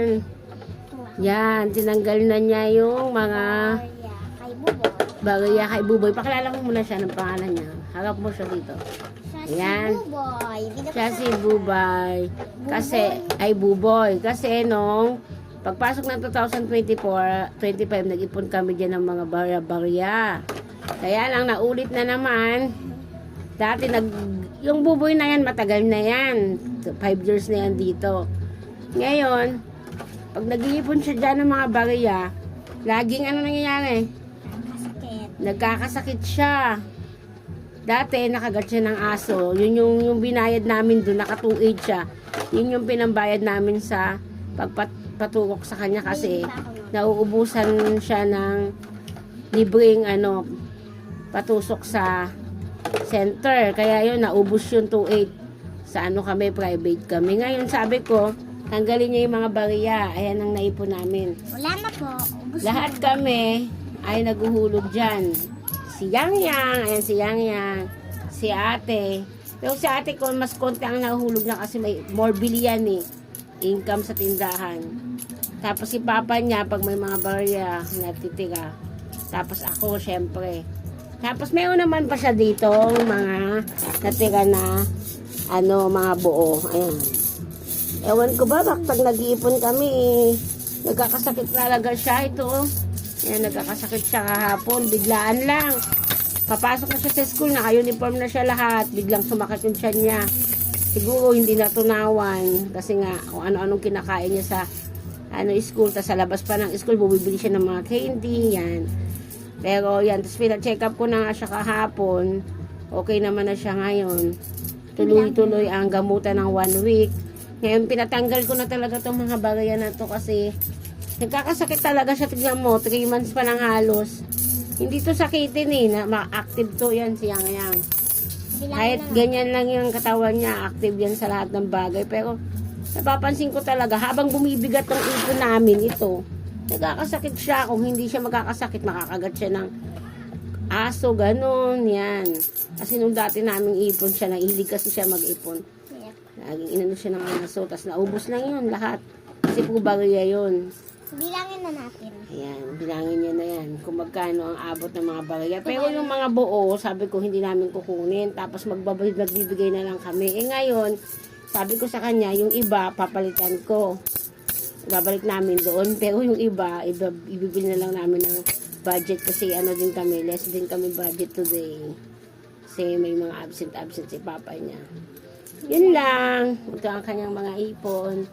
yan. Yan, tinanggal na niya yung mga Kay Buboy. barya kay Buboy. Pakilala mo muna siya ng pangalan niya. Harap mo siya dito. Ayan. Si Buboy. Siya si Buboy. Kasi, ay Buboy. Kasi nung pagpasok ng 2024-25, nag-ipon kami dyan ng mga barya-barya. Kaya lang, naulit na naman. Dati, yung Buboy na yan, matagal na yan. 5 years na yan dito. Ngayon, pag nag-iipon siya dyan ng mga barya, laging ano nangyayari? Kasakit. Nagkakasakit siya. Dati, nakagat siya ng aso. Yun yung binayad namin doon, naka 2.8 siya. Yun yung pinambayad namin sa pagpaturok sa kanya kasi nauubusan siya ng libreng patusok sa center. Kaya yun, naubos yung 2.8. Sa kami, private kami. Ngayon, sabi ko, tanggalin niya yung mga barya. Ayan ang naipon namin. Wala na po. Ubus Lahat na. kami ay naguhulog dyan. Si Yang, ayan si Yang, si ate. Pero si ate ko, mas konti ang nahuhulog na kasi may more billion income sa tindahan. Tapos si papa niya, pag may mga barya, natitira. Tapos ako, syempre. Tapos mayroon naman pa siya dito, mga natira na, mga buo. Ayan. Ewan ko ba, pag nag-iipon kami, nagkakasakit talaga siya ito. Ayan, nagkakasakit siya kahapon, biglaan lang. Papasok na siya sa school, naka-uniform na siya lahat, biglang sumakit yung tiyan niya. Siguro hindi natunawan, kasi nga, kung ano-anong kinakain niya sa school, tas sa labas pa ng school, bumibili siya ng mga candy, yan. Pero yan, tapos pina-check up ko na nga siya kahapon, okay naman na siya ngayon. Tuloy-tuloy ang gamutan ng 1 week. Ngayon, pinatanggal ko na talaga itong mga barya na to kasi nagkakasakit talaga siya. Tignan mo, 3 months pa lang halos. Hindi to sakitin ma-active to yan si Yang. Kahit ganyan lang yung katawan niya, active yan sa lahat ng bagay. Pero napapansin ko talaga, habang bumibigat ang ipon namin ito, nagkakasakit siya. Kung hindi siya magkakasakit, makakagat siya ng aso, ganun, yan. Kasi nung dati naming ipon siya, nahilig kasi siya mag-ipon. Laging inano siya ng aso, tapos naubos lang yun lahat. Kasi po barya yun. Bilangin na natin. Ayan, bilangin niya na yan kung magkano ang abot ng mga barya. Pero yung mga buo, sabi ko hindi namin kukunin. Tapos magbibigay na lang kami. Ngayon, sabi ko sa kanya, yung iba, papalitan ko. Babalik namin doon. Pero yung iba, ibibili na lang namin ng budget kasi din kami, less din kami budget today. Kasi may mga absent si papa niya. Yun lang. Ito ang kanyang mga ipon.